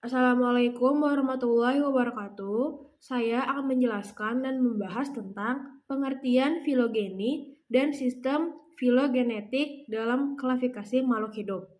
Assalamualaikum warahmatullahi wabarakatuh. Saya akan menjelaskan dan membahas tentang pengertian filogeni dan sistem filogenetik dalam klasifikasi makhluk hidup.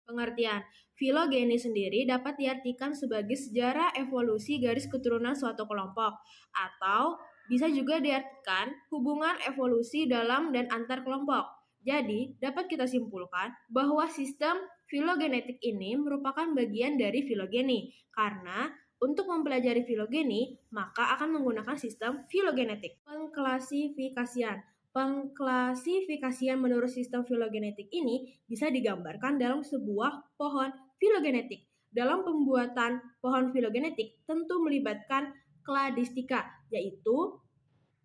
Pengertian filogeni sendiri dapat diartikan sebagai sejarah evolusi garis keturunan suatu kelompok, atau bisa juga diartikan hubungan evolusi dalam dan antar kelompok. Jadi, dapat kita simpulkan bahwa sistem filogenetik ini merupakan bagian dari filogeni, karena untuk mempelajari filogeni, maka akan menggunakan sistem filogenetik. Pengklasifikasian menurut sistem filogenetik ini bisa digambarkan dalam sebuah pohon filogenetik. Dalam pembuatan pohon filogenetik tentu melibatkan kladistika, yaitu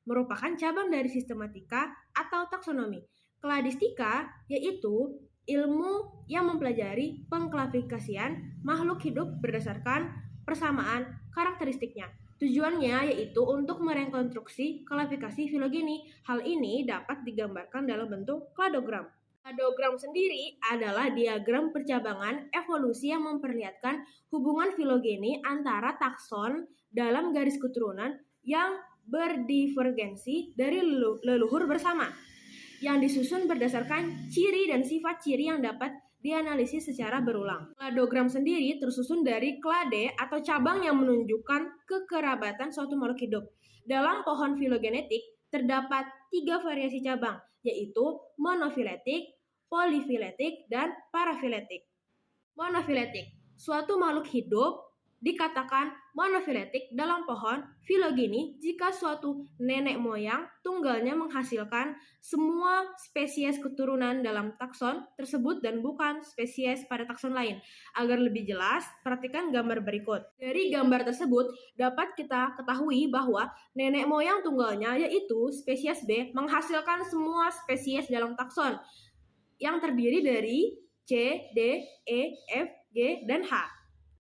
merupakan cabang dari sistematika atau taksonomi. Kladistika yaitu ilmu yang mempelajari pengklasifikasian makhluk hidup berdasarkan persamaan karakteristiknya. Tujuannya yaitu untuk merekonstruksi klasifikasi filogeni. Hal ini dapat digambarkan dalam bentuk kladogram. Kladogram sendiri adalah diagram percabangan evolusi yang memperlihatkan hubungan filogeni antara takson dalam garis keturunan yang berdivergensi dari leluhur bersama, yang disusun berdasarkan ciri dan sifat ciri yang dapat dianalisis secara berulang. Kladogram sendiri tersusun dari klade atau cabang yang menunjukkan kekerabatan suatu makhluk hidup. Dalam pohon filogenetik terdapat 3 variasi cabang, yaitu monofiletik, polifiletik, dan parafiletik. Monofiletik, suatu makhluk hidup dikatakan monofiletik dalam pohon filogeni jika suatu nenek moyang tunggalnya menghasilkan semua spesies keturunan dalam takson tersebut dan bukan spesies pada takson lain. Agar lebih jelas, perhatikan gambar berikut. Dari gambar tersebut dapat kita ketahui bahwa nenek moyang tunggalnya yaitu spesies B menghasilkan semua spesies dalam takson yang terdiri dari C, D, E, F, G, dan H.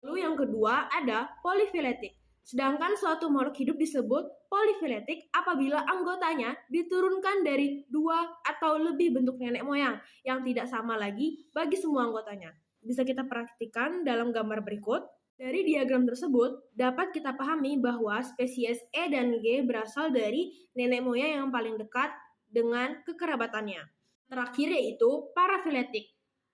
Lalu yang kedua ada polifiletik. Sedangkan suatu makhluk hidup disebut polifiletik apabila anggotanya diturunkan dari 2 atau lebih bentuk nenek moyang yang tidak sama lagi bagi semua anggotanya. Bisa kita perhatikan dalam gambar berikut. Dari diagram tersebut dapat kita pahami bahwa spesies E dan G berasal dari nenek moyang yang paling dekat dengan kekerabatannya. Terakhir yaitu parafiletik.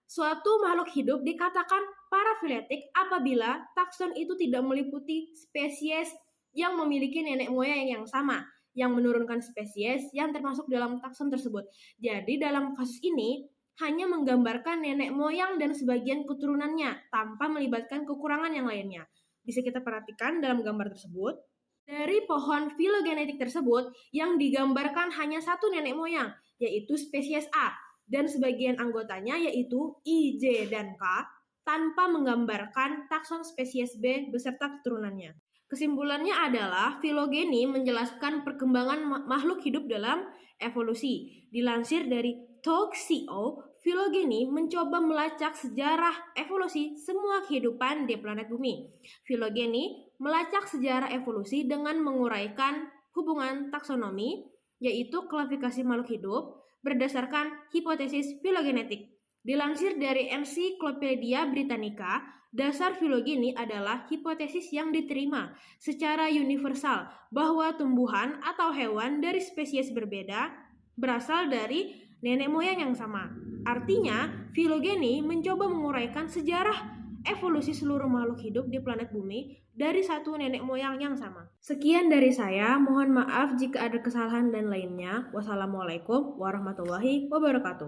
Suatu makhluk hidup dikatakan parafiletik apabila takson itu tidak meliputi spesies yang memiliki nenek moyang yang sama, yang menurunkan spesies yang termasuk dalam takson tersebut. Jadi dalam kasus ini hanya menggambarkan nenek moyang dan sebagian keturunannya tanpa melibatkan kekurangan yang lainnya. Bisa kita perhatikan dalam gambar tersebut. Dari pohon filogenetik tersebut yang digambarkan hanya satu nenek moyang, yaitu spesies A, dan sebagian anggotanya yaitu I, J, dan K, tanpa menggambarkan takson spesies B beserta keturunannya. Kesimpulannya adalah filogeni menjelaskan perkembangan makhluk hidup dalam evolusi. Dilansir dari Talk.co, filogeni mencoba melacak sejarah evolusi semua kehidupan di planet bumi. Filogeni melacak sejarah evolusi dengan menguraikan hubungan taksonomi, yaitu klasifikasi makhluk hidup, berdasarkan hipotesis filogenetik. Dilansir dari Encyclopedia Britannica, dasar filogeni adalah hipotesis yang diterima secara universal bahwa tumbuhan atau hewan dari spesies berbeda berasal dari nenek moyang yang sama. Artinya, filogeni mencoba menguraikan sejarah evolusi seluruh makhluk hidup di planet bumi dari satu nenek moyang yang sama. Sekian dari saya, mohon maaf jika ada kesalahan dan lainnya. Wassalamualaikum warahmatullahi wabarakatuh.